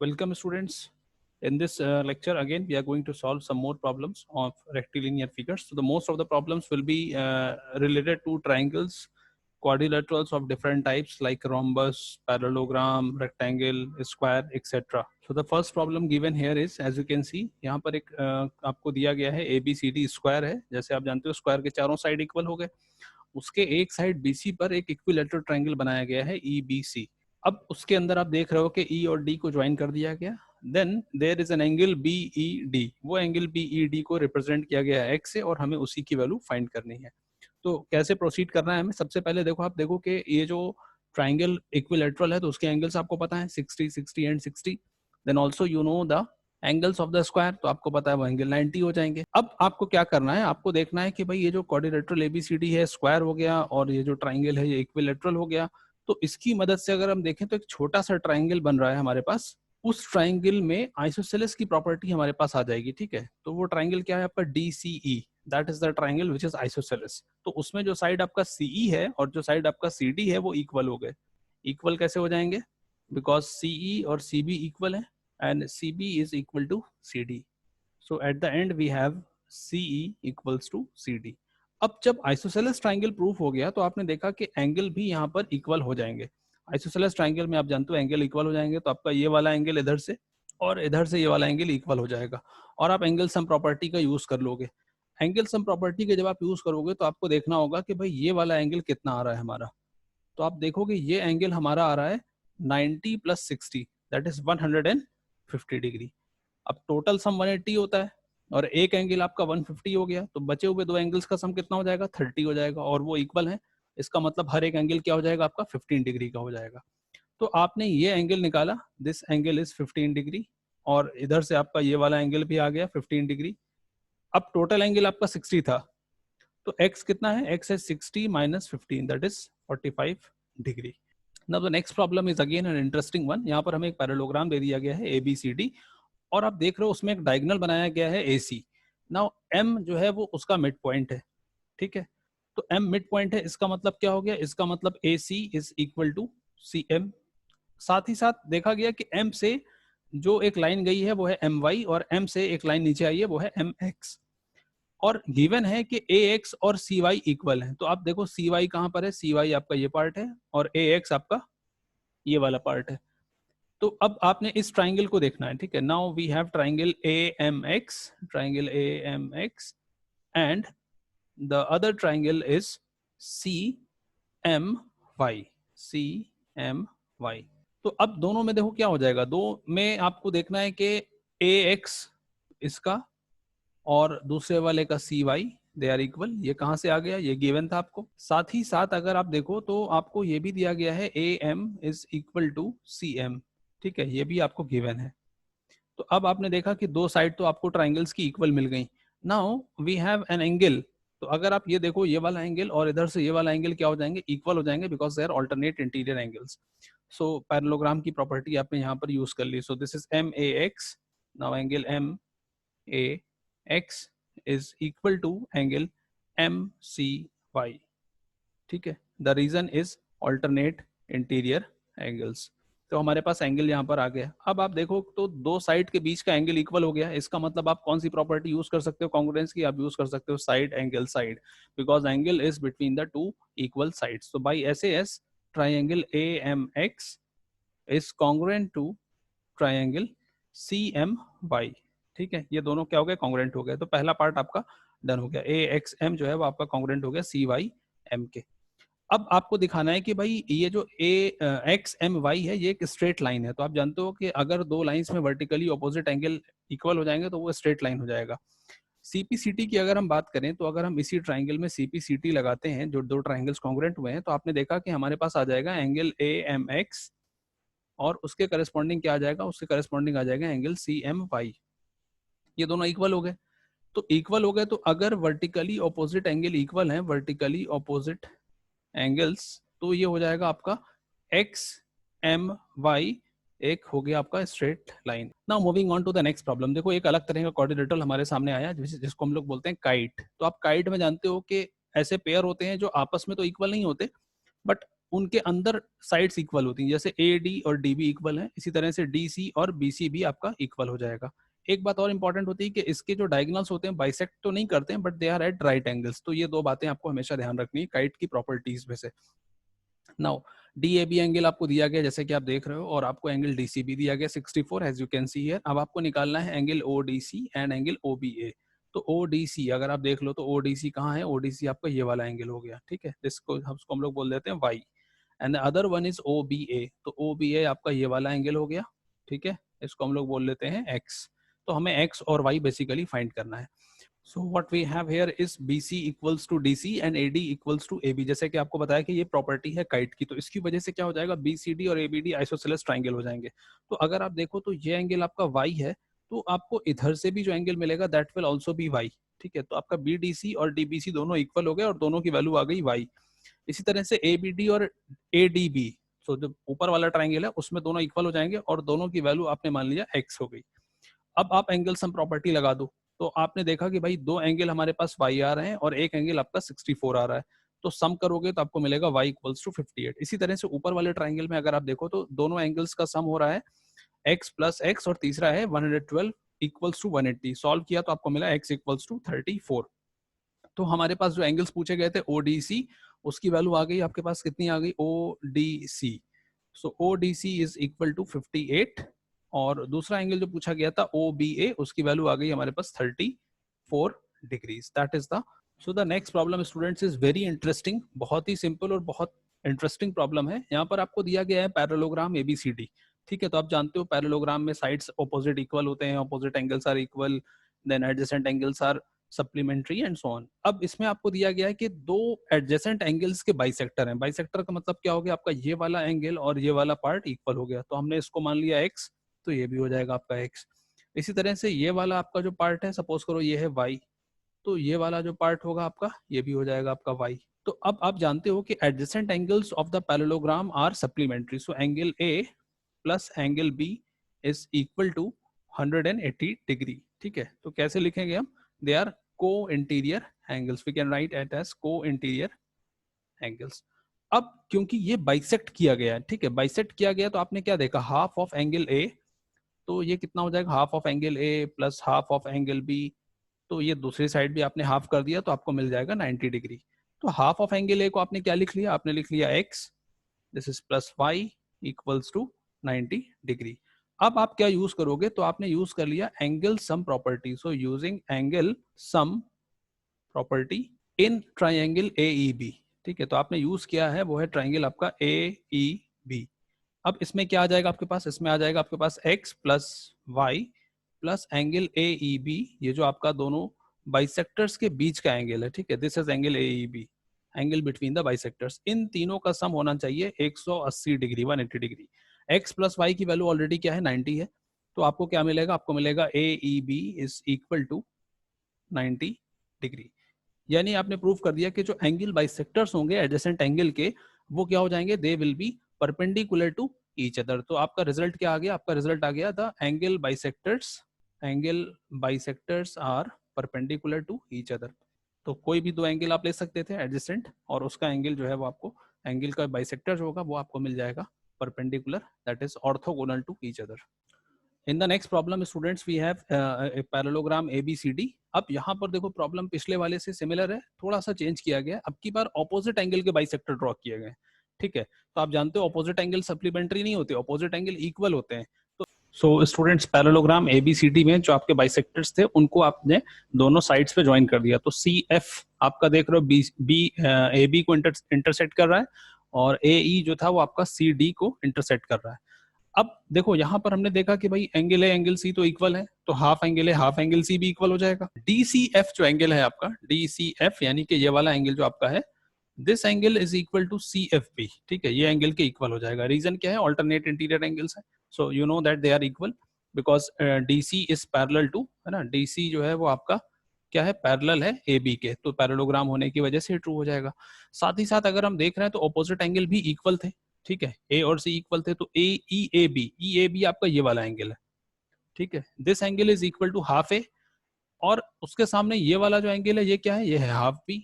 Welcome students. In this lecture again we are going to solve some more problems of rectilinear figures. So the most of the problems will be related to triangles, quadrilaterals of different types like rhombus, parallelogram, rectangle, square, etc. So the first problem given here is, as you can see, यहाँ पर एक आपको दिया गया है ABCD square है. जैसे आप जानते हो स्क्वायर के चारों साइड इक्वल हो गए, उसके एक साइड BC पर एक इक्विलेटरल ट्रायंगल बनाया गया है EBC. अब उसके अंदर आप देख रहे हो कि E और D को ज्वाइन कर दिया गया. Then there is an angle BED. वो एंगल BED को रिप्रेजेंट किया गया है x से और हमें उसी की वैल्यू फाइंड करनी है. तो कैसे प्रोसीड करना है हमें? सबसे पहले देखो, आप देखो कि ये जो ट्राइंगल इक्विलेटरल है तो उसके एंगल्स आपको पता है 60, 60 and 60. Then also you know the angles of the square, तो आपको पता है वो एंगल 90 हो जाएंगे. अब आपको क्या करना है, आपको देखना है कि भाई ये जो क्वाड्रिलेटरल ABCD है स्क्वायर हो गया और ये जो ट्राइंगल है ये इक्विलेटरल हो गया. तो इसकी मदद से अगर हम देखें तो एक छोटा सा ट्राइंगल बन रहा है हमारे पास. उस ट्राइंगल में आइसोसेलेस की प्रॉपर्टी हमारे पास आ जाएगी. ठीक है, तो वो ट्राइंगल क्या है आपका DCE, that is the triangle which is isosceles. तो उसमें जो साइड आपका CE है और जो साइड आपका CD है वो इक्वल हो गए. इक्वल कैसे हो जाएंगे? बिकॉज CE और CB इक्वल है and CB is equal to CD. So at the end we have CE equals to CD. अब जब आइसोसेलेस ट्राइंगल प्रूफ हो गया तो आपने देखा कि एंगल भी यहाँ पर इक्वल हो जाएंगे. आइसोसेलेस ट्राइंगल में आप जानते हो एंगल इक्वल हो जाएंगे, तो आपका ये वाला एंगल इधर से और इधर से ये वाला एंगल इक्वल हो जाएगा और आप एंगल सम प्रॉपर्टी का यूज कर लोगे. एंगल सम प्रॉपर्टी के जब आप यूज करोगे तो आपको देखना होगा कि भाई ये वाला एंगल कितना आ रहा है हमारा. तो आप देखोगे ये एंगल हमारा आ रहा है 90 + 60, दैट इज 150 डिग्री. अब टोटल सम 180 होता है और एक एंगल आपका 150 हो गया, तो बचे हुए दो एंगल्स का सम कितना हो जाएगा? 30 हो जाएगा और वो इक्वल है. इसका मतलब हर एक एंगल क्या हो जाएगा आपका? 15 डिग्री का हो जाएगा. तो आपने ये एंगल निकाला, दिस एंगल इज 15 डिग्री और इधर से आपका ये वाला एंगल भी आ गया 15 डिग्री. अब टोटल एंगल आपका 60 था, तो x कितना है? x है 60 - 15, that is 45 degree. Now the next problem is again an interesting one. यहाँ पर हमें एक पैरेललोग्राम दे दिया गया है ABCD और आप देख रहे हो उसमें एक डायगोनल बनाया गया है AC. नाउ M जो है वो उसका मिड पॉइंट है. ठीक है, तो M मिड पॉइंट है, इसका मतलब क्या हो गया? इसका मतलब AC is equal to CM. साथ ही साथ देखा गया कि M से जो एक लाइन गई है वो है MY और M से एक लाइन नीचे आई है वो है MX. और गिवन है कि AX और CY इक्वल है. तो आप देखो CY कहां पर है? CY आपका ये पार्ट है और AX आपका ये वाला पार्ट है. तो अब आपने इस ट्राइंगल को देखना है. ठीक है, now we have triangle AMX, triangle AMX and the other triangle is CMY, CMY. तो अब दोनों में देखो क्या हो जाएगा. दो में आपको देखना है कि AX इसका और दूसरे वाले का CY, दे आर इक्वल. ये कहां से आ गया? ये गिवन था आपको. साथ ही साथ अगर आप देखो तो आपको ये भी दिया गया है AM is equal to CM. ठीक है, ये भी आपको गिवन है. तो अब आपने देखा कि दो साइड तो आपको ट्राइंगल्स की इक्वल मिल गई. Now we have an angle. तो अगर आप ये देखो ये वाला एंगल और इधर से ये वाला एंगल क्या हो जाएंगे? इक्वल हो जाएंगे because they are alternate interior angles. So parallelogram की प्रॉपर्टी आपने यहाँ पर यूज कर ली. So this is MAX. Now angle MAX is equal to angle MCY. ठीक है, the reason is alternate interior angles. तो हमारे पास एंगल यहाँ पर आ गया. अब आप देखो तो दो साइड के बीच का एंगल इक्वल हो गया. इसका मतलब आप कौन सी प्रॉपर्टी यूज कर सकते हो कॉन्ग्रुएंस की? आप यूज कर सकते हो side angle side, because angle is between the two equal sides. तो बाय SAS triangle AMX is congruent to triangle CMY. ठीक है, ये दोनों क्या हो गए? कॉन्ग्रुएंट हो गए. तो पहला पार्ट आपका डन हो गया. AXM जो है वो आपका कॉन्ग्रुएंट हो गया CYM के. अब आपको दिखाना है कि भाई ये जो AXMY है ये एक स्ट्रेट लाइन है. तो आप जानते हो कि अगर दो लाइंस में वर्टिकली ऑपोजिट एंगल इक्वल हो जाएंगे तो वो स्ट्रेट लाइन हो जाएगा. CPCT की अगर हम बात करें तो अगर हम इसी ट्राइंगल में CPCT लगाते हैं, जो दो ट्राइंगल्स कॉन्ग्रुएंट हुए हैं, तो आपने देखा कि हमारे पास आ जाएगा एंगल AMX और उसके करस्पॉन्डिंग क्या आ जाएगा? उसके करस्पॉन्डिंग आ जाएगा एंगल CMY. ये दोनों इक्वल हो गए. तो इक्वल हो गए तो अगर वर्टिकली ऑपोजिट एंगल इक्वल है, वर्टिकली ऑपोजिट एंगल्स, तो ये हो जाएगा आपका XMY, एक हो गया आपका straight line. Now moving on to the next problem. देखो एक अलग तरह का क्वाड्रिलेटरल हमारे सामने आया जिसको हम लोग बोलते हैं काइट. तो आप काइट में जानते हो कि ऐसे पेयर होते हैं जो आपस में तो इक्वल नहीं होते, बट उनके अंदर साइड्स इक्वल होती हैं, जैसे ए डी और डी बी इक्वल है, इसी तरह से डी सी और बी सी भी आपका इक्वल हो जाएगा। एक बात और इंपॉर्टेंट होती है कि इसके जो डायगोनल्स होते हैं बाइसेक्ट तो नहीं करते हैं, but they are at right angles. तो ये दो बातें आपको हमेशा ध्यान रखनी है काइट की प्रॉपर्टीज में से। Now D A B angle आपको दिया गया जैसे कि आप देख रहे हो, और आपको एंगल डी सी बी दिया गया 64 as you can see here. अब आपको निकालना है angle O D C and angle O B A. तो ओ डी सी अगर आप देख लो तो ओ डी सी कहाँ है, ओ डी सी आपका ये वाला एंगल हो गया, ठीक है, जिसको हम लोग बोल देते हैं Y. And other one is O B A, तो ओ बी ए आपका ये वाला एंगल हो गया, ठीक है, इसको हम लोग बोल लेते हैं एक्स। तो हमें एक्स और वाई बेसिकली फाइंड करना है। So what we have here is BC equals to DC and AD equals to AB। जैसे कि आपको बताया कि ये प्रॉपर्टी है काइट की, तो इसकी वजह से क्या हो जाएगा, BCD और ABD आइसोसेलेस ट्राइंगल हो जाएंगे। तो अगर आप देखो तो ये एंगल आपका Y है, तो आपको इधर से भी जो एंगल मिलेगा that will also be Y, ठीक है। तो आपका BDC और DBC दोनों इक्वल हो गए और दोनों की वैल्यू आ गई Y। इसी तरह से ABD और ADB, तो जो ऊपर वाला ट्राइंगल है उसमें दोनों इक्वल हो जाएंगे और दोनों की वैल्यू आपने मान लिया X हो गई। अब आप एंगल सम प्रॉपर्टी लगा दो, तो आपने देखा कि भाई दो एंगल हमारे पास y आ रहे हैं और एक एंगल आपका 64 आ रहा है, तो सम करोगे तो आपको मिलेगा y इक्वल्स टू 58। इसी तरह से ऊपर वाले ट्राइंगल में अगर आप देखो तो दोनों एंगल्स का सम हो रहा है x प्लस x और तीसरा है 112 इक्वल्स टू 180। सॉल्व किया तो आपको मिला x इक्वल्स टू 34। तो हमारे पास जो एंगल्स पूछे गए थे ODC, उसकी वैल्यू आ गई आपके पास, कितनी आ गई ODC। So ODC is equal to 58, और दूसरा एंगल जो पूछा गया था OBA, उसकी वैल्यू आ गई हमारे पास 34 degrees. That is the so the next problem students is very interesting, बहुत ही सिंपल और बहुत इंटरेस्टिंग प्रॉब्लम है। यहाँ पर आपको दिया गया है पैरेललोग्राम ABCD, ठीक है। तो आप जानते हो पैरेललोग्राम में साइड्स ऑपोजिट इक्वल होते हैं, opposite angles are equal, then adjacent angles are supplementary and so on. अब इसमें आपको दिया गया है कि दो एडजेसेंट एंगल्स के बाइसेक्टर हैं। बाइसेक्टर का मतलब क्या हो गया, आपका ये वाला एंगल और ये वाला पार्ट इक्वल हो गया, तो हमने इसको मान लिया x, तो ये भी हो जाएगा आपका x। इसी तरह से ये वाला आपका जो पार्ट है, सपोज करो ये है y, तो ये वाला जो पार्ट होगा आपका ये भी हो जाएगा आपका y। तो अब आप जानते हो कि adjacent angles of the parallelogram are supplementary, so angle A plus angle B is equal to 180 degree, ठीक है। तो कैसे लिखेंगे हम, they are co-interior angles, we can write it as co-interior angles। अब क्योंकि ये बाइसेक्ट किया गया है, ठीक है, बाइसेक्ट किया गया, तो आपने क्या देखा, हाफ ऑफ एंगल A, तो ये कितना हो जाएगा, half of angle A plus half of angle B, तो ये दूसरी साइड भी आपने हाफ कर दिया, तो आपको मिल जाएगा 90 डिग्री। तो हाफ ऑफ एंगल A को आपने क्या लिख लिया, आपने लिख लिया x, this is plus y equals to 90 degree. अब आप क्या यूज करोगे, तो आपने यूज कर लिया angle sum property. So using angle sum property in triangle AEB, ठीक है। तो आपने यूज किया है वो है ट्राइंगल आपका AEB। अब इसमें क्या आ जाएगा आपके पास, इसमें आ जाएगा आपके पास x plus Y plus angle AEB, ये जो आपका दोनों बाइसेक्टर्स के बीच का एंगल है, ठीक है, this is angle AEB, angle between the bisectors. इन तीनों का सम होना चाहिए 180 degree, 180 degree. x plus Y की वैल्यू ऑलरेडी क्या है, 90 है, तो आपको क्या मिलेगा, आपको मिलेगा AEB is equal to 90 degree. यानी आपने प्रूव कर दिया कि जो एंगल बाइसेक्टर्स होंगे एडजेसेंट एंगल के, वो क्या हो जाएंगे, they will be perpendicular to each other. तो आपका रिजल्ट क्या आ गया, आपका रिजल्ट आ गया the angle bisectors are perpendicular to each other. तो कोई भी दो एंगल आप ले सकते थे एडजेसेंट, और उसका एंगल जो है वो आपको, एंगल का बाइसेक्टर जो होगा वो आपको मिल जाएगा perpendicular, that is orthogonal to each other. In the next problem students we have a parallelogram ABCD। अब यहाँ पर देखो प्रॉब्लम पिछले वाले से सिमिलर है, थोड़ा सा चेंज किया गया, अब की बार ऑपोजिट एंगल के बाइसेक्टर ड्रॉ किए गए, ठीक है। तो आप जानते हो ऑपोजिट एंगल सप्लीमेंट्री नहीं होते, ऑपोजिट एंगल इक्वल होते हैं। तो सो स्टूडेंट्स पैरेललोग्राम ABCD में जो आपके बाइसेक्टर्स थे उनको आपने दोनों साइड्स पे ज्वाइन कर दिया। तो CF आपका देख रहे हो AB को इंटरसेक्ट कर रहा है, और AE जो था वो आपका CD को इंटरसेक्ट कर रहा है। अब देखो यहाँ पर हमने देखा कि भाई एंगल है एंगल सी तो इक्वल है, तो हाफ एंगल है हाफ एंगल सी भी इक्वल हो जाएगा। DCF जो एंगल है आपका, DCF यानी कि ये वाला एंगल जो आपका है, this angle is equal to CFB, ठीक है, ये एंगल के इक्वल हो जाएगा। रीजन क्या है, ऑल्टरनेट इंटीरियर एंगल्स है, so you know that they are equal because DC is parallel to, है ना, DC जो है वो आपका क्या है, पैरेलल है AB के, तो पैरेललोग्राम होने की वजह से ट्रू हो जाएगा। साथ ही साथ अगर हम देख रहे हैं तो ऑपोजिट एंगल भी इक्वल थे, ठीक है, A और C इक्वल थे, तो EAB आपका ये वाला एंगल है, ठीक है, this angle is equal to half A, और उसके सामने ये वाला जो एंगल है ये क्या है, ये है half B,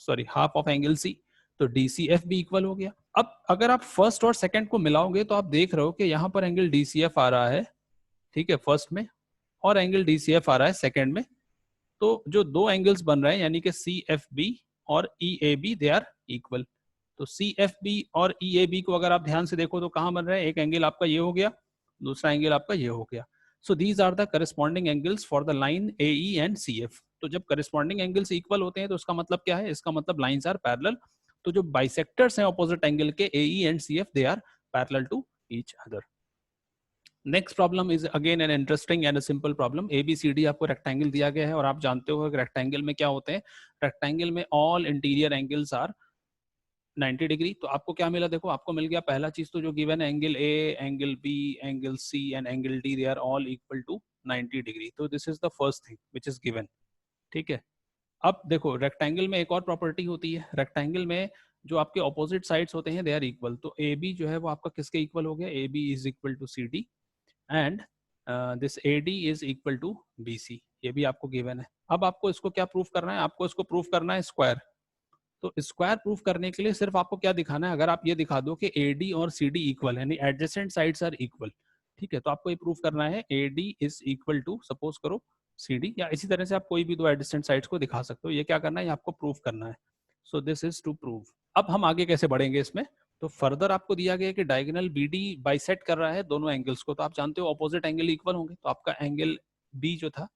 sorry half of angle C, तो DCF भी इक्वल हो गया। अब अगर आप फर्स्ट और सेकंड को मिलाओगे तो आप देख रहे हो कि यहाँ पर एंगल DCF आ रहा है, ठीक है, फर्स्ट में, और एंगल DCF आ रहा है सेकंड में। तो जो दो एंगल्स बन रहे हैं यानी कि CFB और EAB दे आर इक्वल। तो CFB और EAB को अगर आप ध्यान से देखो तो कहाँ बन रहा है, एक एंगल आपका ये हो गया, दूसरा एंगल आपका ये हो गया। So these are the corresponding angles for the line AE and CF। तो जब करस्पॉन्डिंग एंगल्स इक्वल होते हैं तो उसका मतलब क्या है, इसका मतलब लाइंस आर पैरेलल। तो जो बाइसेक्टर्स हैं ऑपोजिट एंगल के AE and CF they are parallel to each other. Next problem is again an interesting and simple problem. ABCD आपको रेक्टेंगल दिया गया है और आप जानते हो कि रेक्टेंगल में क्या होते हैं, रेक्टेंगल में all interior angles are 90 degree. तो आपको क्या मिला, देखो आपको मिल गया पहला चीज तो जो गिवन है, angle A, angle B, angle C and angle D, they are all equal to 90 degree. तो this is the first thing which is given, ठीक है। अब देखो रेक्टेंगल में एक और प्रॉपर्टी होती है, रेक्टेंगल में जो आपके ऑपोजिट साइड्स होते हैं दे आर इक्वल। तो AB जो है वो आपका किसके इक्वल हो गया, AB is equal to CD and this AD is equal to BC, ये भी आपको गिवन है। अब आपको इसको क्या प्रूफ करना है, आपको इसको प्रूफ करना है स्क्वायर। तो स्क्वायर प्रूफ करने के लिए सिर्फ आपको क्या दिखाना है, अगर आप ये दिखा दो कि AD और CD इक्वल यानी एडजेसेंट साइड्स आर इक्वल, ठीक है, तो आपको ये प्रूफ करना है AD is equal to suppose करो CD, या इसी तरह से आप कोई भी दो एडजेसेंट साइड्स को दिखा सकते हो। ये क्या करना है, ये आपको प्रूफ करना है। So this is to prove. अब हम आगे कैसे बढ़ेंगे इसमें, तो फर्दर आपको दिया गया कि डायगोनल BD बाइसेक्ट कर रहा है दोनों एंगल्स को। तो आप जानते हो ऑपोजिट एंगल इक्वल होंगे, तो आपका एंगल B जो था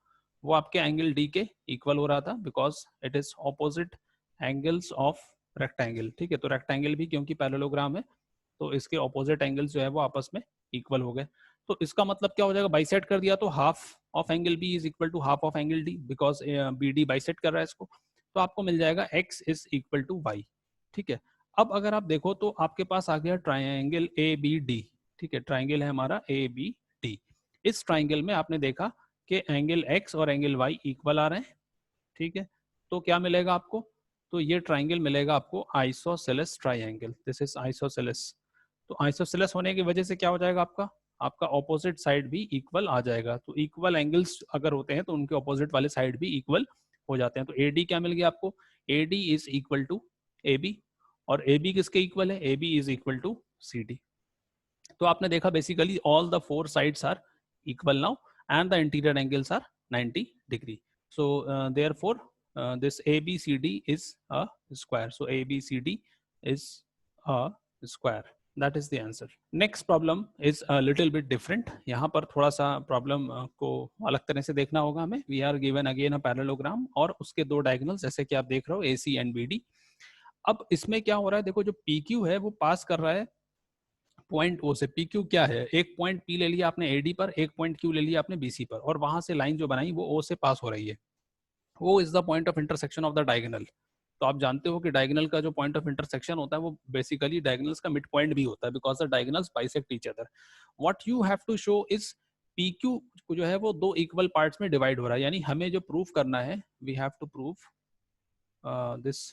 वो आपके एंगल D के इक्वल हो रहा था because it is opposite angles of rectangle, ठीक है। तो रेक्टेंगल भी क्योंकि पैरेललोग्राम है तो इसके ऑपोजिट एंगल्स जो है वो आपस में इक्वल हो गए। तो इसका मतलब क्या हो जाएगा, बाइसेक्ट कर दिया तो half of angle B is equal to half of angle D because BD bisect कर रहा है इसको। तो आपको मिल जाएगा x is equal to y, ठीक है। अब अगर आप देखो तो आपके पास आ गया ट्राइंगल ABD, ठीक है, ट्राइंगल है हमारा ABD। इस ट्राइंगल में आपने देखा कि एंगल x और एंगल y इक्वल आ रहे हैं, ठीक है। तो क्या मिलेगा आपको, तो ये ट्राइंगल मिलेगा आपको isosceles triangle, this is isosceles. तो आइसोसेलेस होने की वजह से क्या हो जाएगा, आपका आपका ऑपोजिट साइड भी इक्वल आ जाएगा। तो इक्वल एंगल्स अगर होते हैं तो उनके ऑपोजिट वाले साइड भी इक्वल हो जाते हैं। तो AD क्या मिल गया आपको, AD is equal to AB, और AB किसके इक्वल है, AB is equal to CD। तो आपने देखा basically all the four sides are equal now and the interior angles are 90 degree. So therefore this ABCD is a square. So ABCD is a square. That is the answer. Next problem is a little bit different. यहाँ पर थोड़ा सा problem को अलग तरह से देखना होगा हमें। We are given again a parallelogram और उसके दो डायगोनल्स जैसे कि आप देख रहे हो AC and BD। अब इसमें क्या हो रहा है, देखो जो PQ है वो पास कर रहा है पॉइंट O से। PQ क्या है, एक पॉइंट P ले लिया आपने AD पर, एक पॉइंट Q ले लिया आपने BC पर, और वहां से लाइन जो बनाई वो O से पास हो रही है। वो is the point of intersection of the diagonal. तो आप जानते हो कि डायगोनल का जो पॉइंट ऑफ इंटरसेक्शन होता है वो बेसिकली डायगोनल्स का मिड पॉइंट भी होता है because the diagonals bisect each other. What you have to show is PQ जो है वो दो इक्वल पार्ट्स में डिवाइड हो रहा है, यानी हमें जो प्रूफ करना है we have to prove this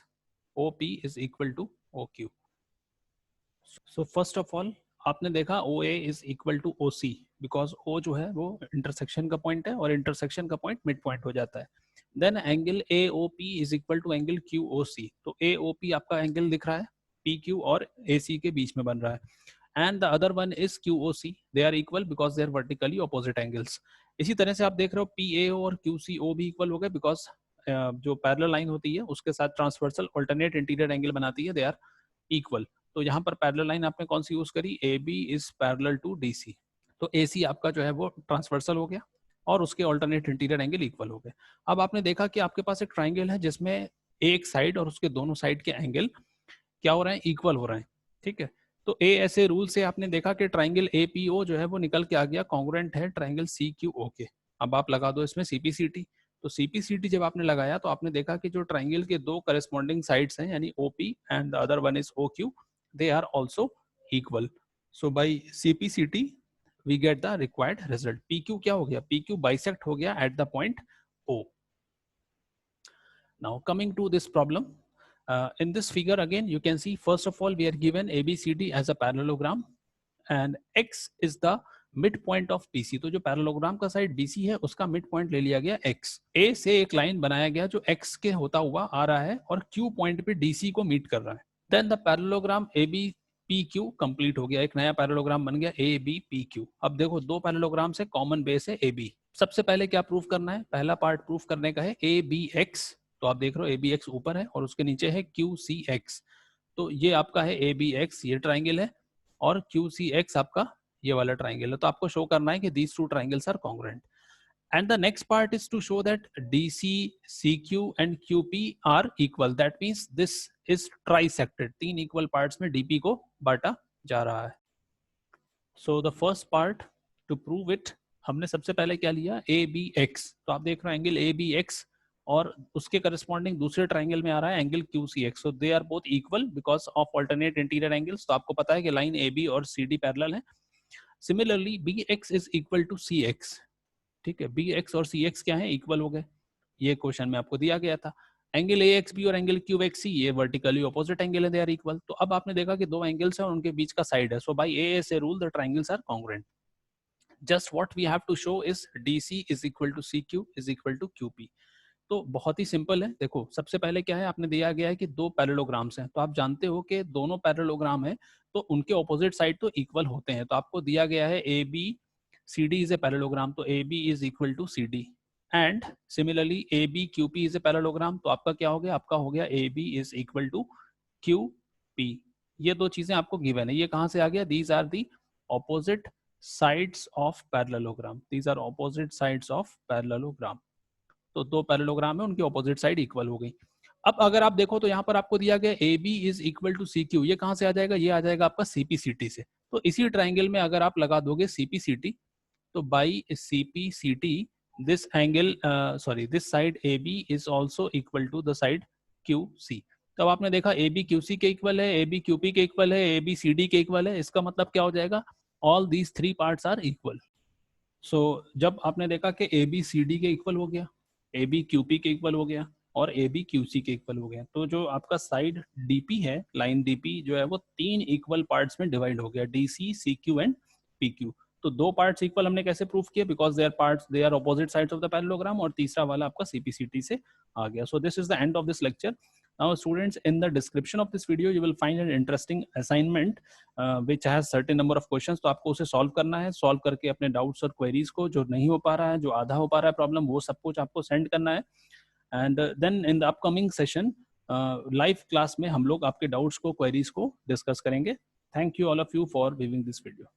OP is equal to OQ। So first of all आपने देखा OA is equal to OC because O जो है वो इंटरसेक्शन का पॉइंट है और इंटरसेक्शन का पॉइंट मिड पॉइंट हो जाता है। Then angle AOP is equal to angle QOC। तो AOP आपका एंगल दिख रहा है PQ और AC के बीच में बन रहा है and the other one is QOC, they are equal because they are vertically opposite angles. इसी तरह से आप देख रहे हो PAO और QCO भी इक्वल हो गए बिकॉज जो पैरेलल लाइन होती है उसके साथ ट्रांसवर्सल अल्टरनेट इंटीरियर एंगल बनाती है, दे आर इक्वल। तो यहाँ पर पैरेलल लाइन आपने कौन सी यूज करी, AB is parallel to DC। तो AC आपका जो है वो ट्रांसवर्सल हो गया और उसके अल्टरनेट इंटीरियर एंगल इक्वल हो गए। अब आपने देखा कि आपके पास एक ट्राइंगल है जिसमें एक साइड और उसके दोनों साइड के एंगल क्या हो रहे हैं, इक्वल हो रहे हैं, ठीक है। तो ऐसे रूल से आपने देखा कि ट्राइंगल APO जो है वो निकल के आ गया कॉन्ग्रुएंट है ट्राइंगल CQO के। अब आप लगा दो इसमें CPCT। तो CPCT जब आपने लगाया तो आपने देखा कि जो ट्राइंगल के दो करस्पॉन्डिंग साइड्स हैं यानी OP and the other one is OQ, they are also equal. So by CPCT we get the required result। PQ क्या हो गया, PQ bisect हो गया at the point O। Now coming to this problem, in this figure again you can see first of all we are given ABCD as a parallelogram and X is the midpoint of BC। तो जो parallelogram का side BC है उसका mid point ले लिया गया X। A से एक लाइन बनाया गया जो X के होता हुआ आ रहा है और Q पॉइंट पे DC को मीट कर रहा है। Then the parallelogram AB P Q complete हो गया, एक नया पैरेललोग्राम बन गया ए बी पी क्यू। अब देखो दो पैरेललोग्राम से कॉमन बेस है ए बी। सबसे पहले क्या प्रूफ करना है, पहला पार्ट प्रूफ करने का है ए बी एक्स। तो आप देख रहे हो ए बी एक्स ऊपर है और उसके नीचे है क्यू सी एक्स। तो ये आपका है ए बी एक्स, ये ट्राइंगल है, और क्यू सी एक्स आपका ये वाला ट्राइंगल है। तो आपको शो करना है कि these two triangles are congruent. And the next part is to show that DC, CQ and QP are equal. That means this is trisected. तीन equal parts में DP को बांटा जा रहा है। So the first part to prove it, हमने सबसे पहले क्या लिया, ABX। तो आप देख रहे हो एंगल ABX और उसके करस्पॉन्डिंग दूसरे ट्राइंगल में आ रहा है angle QCX। So they are both equal because of alternate interior angles। तो आपको पता है कि लाइन AB और CD पैरेलल है। Similarly, BX is equal to CX। ठीक है, बी एक्स और सी एक्स क्या है, इक्वल हो गए। ये क्वेश्चन में आपको दिया गया था। एंगल ए एक्स बी और एंगल क्यू एक्स सी ये वर्टिकली ऑपोजिट एंगल है, दे आर इक्वल। तो अब आपने देखा कि दो एंगल्स हैं और उनके बीच का साइड है। सो बाय ए से rule the triangles are congruent. Just what we have to show is DC is equal to C Q is equal to Q P. तो बहुत ही सिंपल है। देखो सबसे पहले क्या है, आपने दिया गया है कि दो पैरेललोग्राम्स हैं। तो आप जानते हो कि दोनों पैरेललोग्राम है तो उनके ऑपोजिट साइड तो इक्वल होते हैं। तो आपको दिया गया है A B C D is a parallelogram, तो A B is equal to C D. And similarly A B Q P is a parallelogram, तो आपका क्या हो गया, आपका हो गया A B is equal to Q P. ये दो चीजें आपको गिवन है। ये कहां से आ गया, these are the opposite sides of parallelogram. These are opposite sides of parallelogram. तो दो पैरेललोग्राम है, उनकी ऑपोजिट साइड इक्वल हो गई। अब अगर आप देखो तो यहाँ पर आपको दिया गया A B is equal to C Q. ये कहां से आ जाएगा, ये आ जाएगा आपका सीपीसीटी से। तो इसी ट्राइंगल में अगर आप लगा दोगे सीपीसीटी, तो by CPCT this angle sorry this side A B is also equal to the side Q C. तो अब आपने देखा ए बी क्यू सी के इक्वल है, ए बी क्यू पी के इक्वल है, ए बी सी डी के इक्वल है। इसका मतलब क्या हो जाएगा, all these three parts are equal. So जब आपने देखा कि ए बी सी डी के इक्वल हो गया, ए बी क्यू पी के इक्वल हो गया और ए बी क्यू सी के इक्वल हो गया, तो जो आपका साइड डीपी है, लाइन डीपी जो है वो तीन इक्वल पार्ट्स में डिवाइड हो गया, D C C Q and P Q. तो दो पार्ट्स इक्वल हमने कैसे प्रूफ किया, because they are parts, they are opposite sides of the parallelogram, और तीसरा वाला आपका सीपीसीटी से आ गया। So this is the end of this lecture. Now students, in the description of this video you will find an interesting assignment which has certain number of questions। तो आपको उसे सॉल्व करना है, सॉल्व करके अपने डाउट्स और queries को, जो नहीं हो पा रहा है, जो आधा हो पा रहा है प्रॉब्लम, वो सब कुछ आपको सेंड करना है। And then in the upcoming session live class में हम लोग आपके डाउट्स को, क्वेरीज को डिस्कस करेंगे। Thank you all of you for viewing this video.